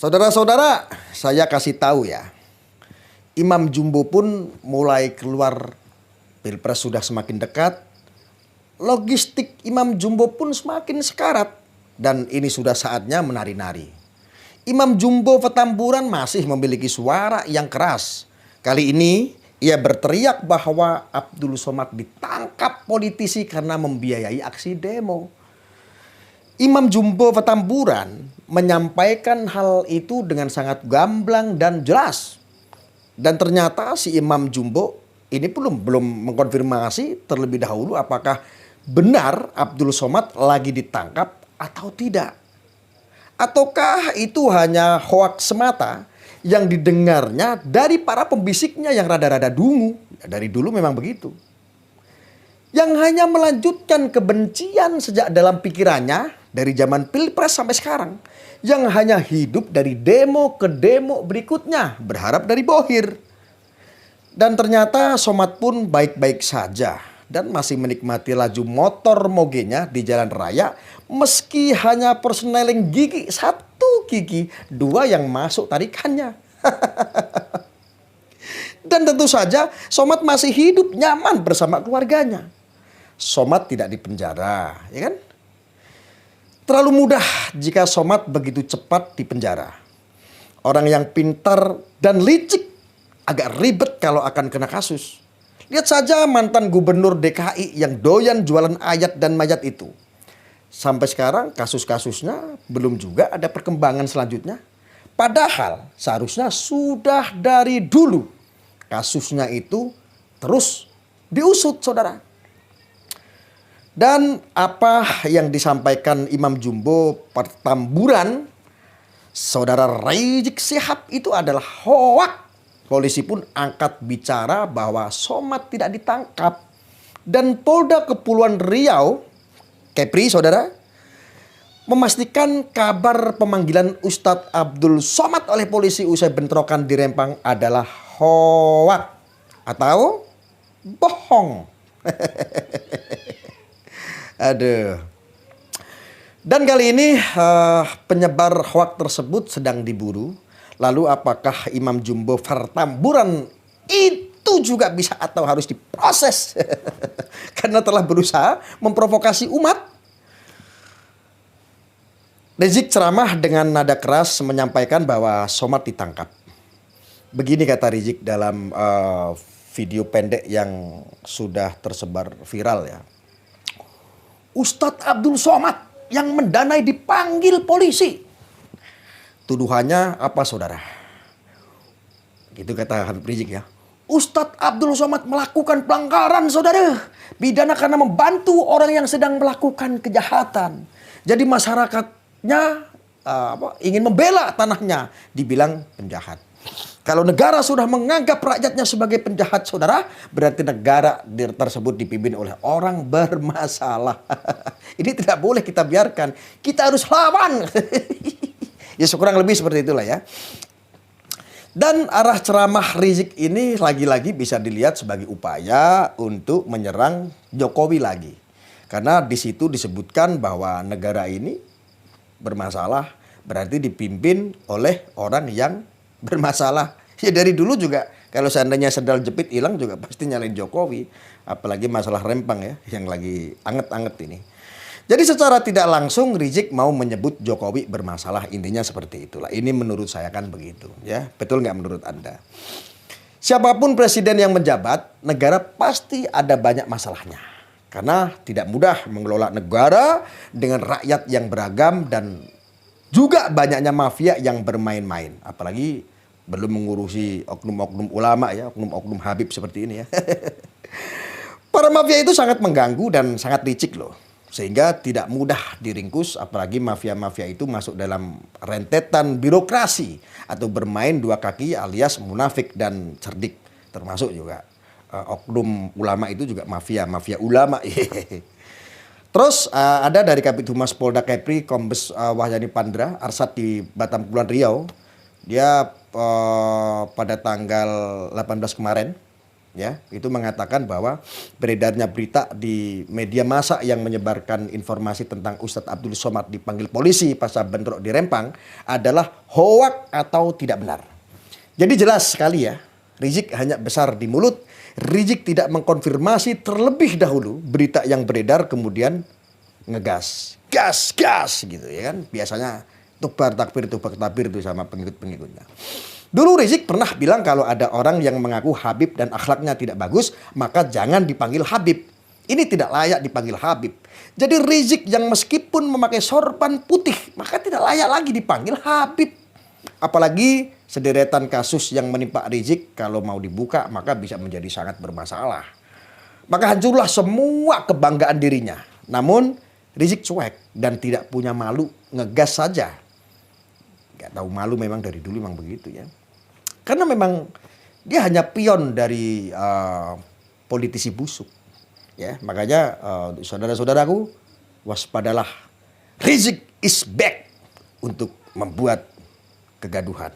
Saudara-saudara, saya kasih tahu ya. Imam Jumbo pun mulai keluar, Pilpres sudah semakin dekat. Logistik Imam Jumbo pun semakin sekarat. Dan ini sudah saatnya menari-nari. Imam Jumbo Petamburan masih memiliki suara yang keras. Kali ini ia berteriak bahwa Abdul Somad ditangkap politisi karena membiayai aksi demo. Imam Jumbo Petamburan menyampaikan hal itu dengan sangat gamblang dan jelas. Dan ternyata si Imam Jumbo ini belum mengkonfirmasi terlebih dahulu apakah benar Abdul Somad lagi ditangkap atau tidak. Ataukah itu hanya hoaks semata yang didengarnya dari para pembisiknya yang rada-rada dungu. Ya, dari dulu memang begitu. Yang hanya melanjutkan kebencian sejak dalam pikirannya dari zaman Pilpres sampai sekarang. Yang hanya hidup dari demo ke demo berikutnya, berharap dari bohir. Dan ternyata Somad pun baik-baik saja dan masih menikmati laju motor mogenya di jalan raya meski hanya persneling gigi, satu gigi, dua yang masuk tarikannya. Dan tentu saja Somad masih hidup nyaman bersama keluarganya. Somad tidak dipenjara, ya kan? Terlalu mudah jika Somad begitu cepat dipenjara. Orang yang pintar dan licik agak ribet kalau akan kena kasus. Lihat saja mantan gubernur DKI yang doyan jualan ayat dan mayat itu. Sampai sekarang kasus-kasusnya belum juga ada perkembangan selanjutnya. Padahal seharusnya sudah dari dulu kasusnya itu terus diusut, saudara. Dan apa yang disampaikan Imam Jumbo Petamburan, saudara Rizik Syihab itu adalah hoak. Polisi pun angkat bicara bahwa Somad tidak ditangkap. Dan Polda Kepulauan Riau, Kepri saudara, memastikan kabar pemanggilan Ustadz Abdul Somad oleh polisi usai bentrokan di Rempang adalah hoak atau bohong. Aduh. Dan kali ini penyebar hoak tersebut sedang diburu. Lalu apakah Imam Jumbo Petamburan itu juga bisa atau harus diproses? Karena telah berusaha memprovokasi umat. Rizik ceramah dengan nada keras menyampaikan bahwa Somad ditangkap. Begini kata Rizik dalam video pendek yang sudah tersebar viral ya. Ustadz Abdul Somad yang mendanai dipanggil polisi. Tuduhannya apa saudara? Gitu kata Habib Rizik ya. Ustadz Abdul Somad melakukan pelanggaran saudara. Pidana karena membantu orang yang sedang melakukan kejahatan. Jadi masyarakatnya ingin membela tanahnya. Dibilang penjahat. Kalau negara sudah menganggap rakyatnya sebagai penjahat saudara. Berarti negara tersebut dipimpin oleh orang bermasalah. Ini tidak boleh kita biarkan. Kita harus lawan. Ya kurang lebih seperti itulah ya. Dan arah ceramah Rizik ini lagi-lagi bisa dilihat sebagai upaya untuk menyerang Jokowi lagi. Karena di situ disebutkan bahwa negara ini bermasalah berarti dipimpin oleh orang yang bermasalah. Ya dari dulu juga kalau seandainya sendal jepit hilang juga pasti nyalain Jokowi. Apalagi masalah Rempang ya yang lagi anget-anget ini. Jadi secara tidak langsung Rizik mau menyebut Jokowi bermasalah, intinya seperti itulah. Ini menurut saya kan begitu ya. Betul nggak menurut Anda? Siapapun presiden yang menjabat, negara pasti ada banyak masalahnya. Karena tidak mudah mengelola negara dengan rakyat yang beragam dan juga banyaknya mafia yang bermain-main. Apalagi belum mengurusi oknum-oknum ulama ya, oknum-oknum Habib seperti ini ya. Para mafia itu sangat mengganggu dan sangat licik loh. Sehingga tidak mudah diringkus, apalagi mafia-mafia itu masuk dalam rentetan birokrasi atau bermain dua kaki alias munafik dan cerdik. Termasuk juga oknum ulama itu juga mafia ulama. Terus ada dari Kabid Humas Polda Kepri, Kombes Wahyani Pandra, Arsat di Batam Kepulauan Riau. Dia pada tanggal 18 kemarin ya, itu mengatakan bahwa beredarnya berita di media massa yang menyebarkan informasi tentang Ustadz Abdul Somad dipanggil polisi pasca bentrok di Rempang adalah hoak atau tidak benar. Jadi jelas sekali ya, Rizik hanya besar di mulut. Rizik tidak mengkonfirmasi terlebih dahulu berita yang beredar, kemudian ngegas, gas gitu ya kan. Biasanya tubar takbir itu sama pengikut-pengikutnya. Dulu Rizik pernah bilang kalau ada orang yang mengaku Habib dan akhlaknya tidak bagus, maka jangan dipanggil Habib. Ini tidak layak dipanggil Habib. Jadi Rizik yang meskipun memakai sorban putih, maka tidak layak lagi dipanggil Habib. Apalagi sederetan kasus yang menimpa Rizik kalau mau dibuka maka bisa menjadi sangat bermasalah. Maka hancurlah semua kebanggaan dirinya. Namun Rizik cuek dan tidak punya malu, ngegas saja. Gak tahu malu, memang dari dulu memang begitu ya. Karena memang dia hanya pion dari politisi busuk. Ya, makanya saudara-saudaraku, waspadalah. Rizik is back untuk membuat kegaduhan.